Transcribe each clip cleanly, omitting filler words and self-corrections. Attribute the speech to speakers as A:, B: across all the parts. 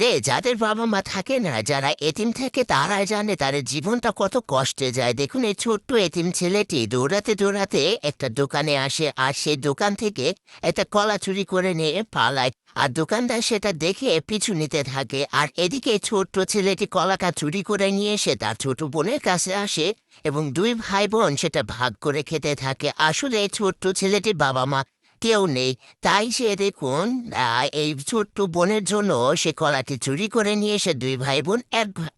A: রে, যাদের বাবা মা থাকে না, যারা এতিম থাকে, তারাই জানে তাদের জীবনটা কত কষ্টে যায়। দেখুন, এই ছোট্ট এতিম ছেলেটি দৌড়াতে দৌড়াতে একটা দোকানে আসে, আর সেই দোকান থেকে একটা কলা চুরি করে নিয়ে পালায়। আর দোকানদার সেটা দেখে পিছু নিতে থাকে, আর এদিকে ছোট্ট ছেলেটি কলাটা চুরি করে নিয়ে এসে তার ছোট বোনের কাছে আসে, এবং দুই ভাই বোন সেটা ভাগ করে খেতে থাকে। আসলে এই ছোট্ট ছেলেটির বাবা মা কেউ নেই, তাই সে দেখুন এই ছোট্ট বোনের জন্য সে কলাটি চুরি করে নিয়ে এসে দুই ভাই বোন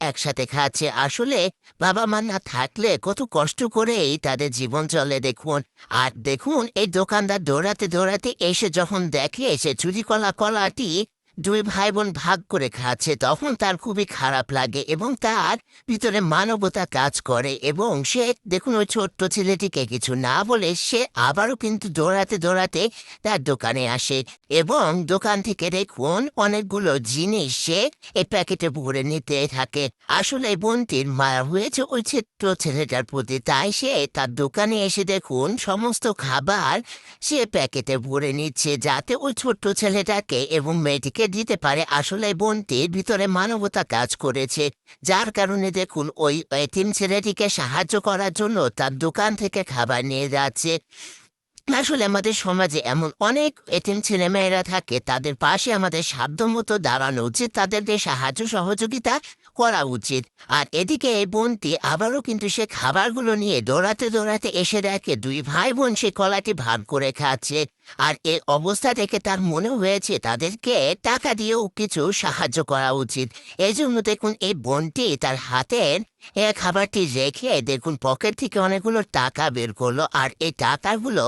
A: একসাথে খাচ্ছে। আসলে বাবা মা না থাকলে কত কষ্ট করেই তাদের জীবন চলে দেখুন। আর দেখুন, এই দোকানদার দৌড়াতে দৌড়াতে এসে যখন দেখে সে চুরি কলাটি দুই ভাই বোন ভাগ করে খাচ্ছে, তখন তার খুবই খারাপ লাগে এবং তার ভিতরে মানবতা কাজ করে, এবং সে দেখুন ওই ছোট্ট ছেলেটিকে কিছু না বলে সে আবারও কিন্তু দৌড়াতে দৌড়াতে তার দোকানে আসে, এবং দোকান থেকে দেখুন অনেকগুলো জিনিস সে এই প্যাকেটে ভরে নিতে থাকে। আসলে এই বোনটির মায়া হয়েছে ওই ছোট্ট ছেলেটার প্রতি, তাই সে তার দোকানে এসে দেখুন সমস্ত খাবার সে প্যাকেটে ভরে নিচ্ছে, যাতে ওই ছোট্ট ছেলেটাকে এবং মেয়েটিকে দিতে পারে। আসলে এই বোনটির ভিতরে মানবতা কাজ করেছে, যার কারণে দেখুন ওই এতিম ছেলেটিকে সাহায্য করার জন্য তার দোকান থেকে খাবার নিয়ে যাচ্ছে। আসলে আমাদের সমাজে এমন অনেক এতিম ছেলেমেয়েরা থাকে, তাদের পাশে আমাদের সাধ্যমতো দাঁড়ানো উচিত, তাদেরকে সাহায্য সহযোগিতা করা উচিত। আর এদিকে এই বোনটি আবারও কিন্তু সে খাবারগুলো নিয়ে দৌড়াতে দৌড়াতে এসে দেখে দুই ভাই বোন সে কলাটি ভাগ করে খাচ্ছে। আর এই অবস্থা দেখে তার মনে হয়েছে তাদেরকে টাকা দিয়েও কিছু সাহায্য করা উচিত। এই জন্য দেখুন এই বোনটি তার হাতের খাবারটি রেখে দেখুন পকেট থেকে অনেকগুলো টাকা বের করলো, আর এই টাকাগুলো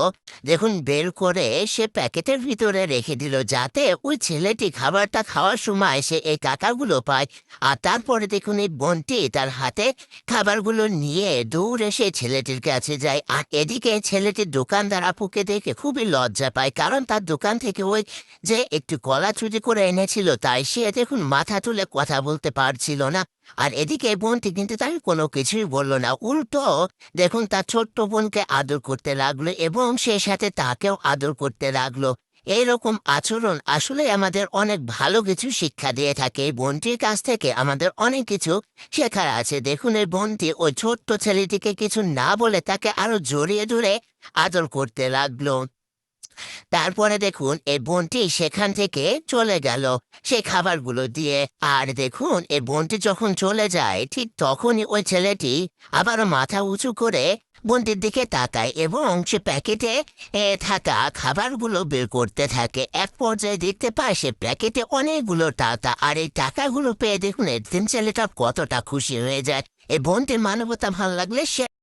A: দেখুন বের করে সে প্যাকেটের ভিতরে রেখে দিল, যাতে ওই ছেলেটি খাবারটা খাওয়ার সময় সে এই টাকাগুলো পায়। আর তারপরে দেখুন এই বোনটি তার হাতে খাবারগুলো নিয়ে দৌড়ে সে ছেলেটির কাছে যায়। আর এদিকে ছেলেটির দোকানদার আপুকে দেখে খুবই লজ্জা পায়, কারণ তার দোকান থেকে ওই যে একটু কলা চুরি করে এনেছিল, তাই সে দেখুন মাথা তুলে কথা বলতে পারছিল না। আর এদিকে বোনটি কিন্তু তাই কোনো কিছুই বলল না, উল্টো দেখুন তার ছোট্ট বোনকে আদর করতে লাগলো, এবং সে সাথে তাকেও আদর করতে লাগলো। এইরকম আচরণ আসলে আমাদের অনেক ভালো কিছু শিক্ষা দিয়ে থাকে। এই বোনটির কাছ থেকে আমাদের অনেক কিছু শেখার আছে। দেখুন এই বোনটি ওই ছোট্ট ছেলেটিকে কিছু না বলে তাকে আরো জড়িয়ে ধরে আদর করতে লাগলো। তারপরে দেখুন এই বোনটি সেখান থেকে চলে গেল সেই খাবারগুলো দিয়ে। আর দেখুন এই বোনটি যখন চলে যায়, ঠিক তখনই ওই ছেলেটি আবারও মাথা উঁচু করে বোনটির দিকে তাকায়, এবং সে প্যাকেটে থাকা খাবারগুলো বের করতে থাকে। এক পর্যায়ে দেখতে পায় সে প্যাকেটে অনেকগুলো টাকা, আর এই টাকাগুলো পেয়ে দেখুন এতিম ছেলেটা কতটা খুশি হয়ে যায়। এই বোনটির মানবতা ভালো লাগলে সে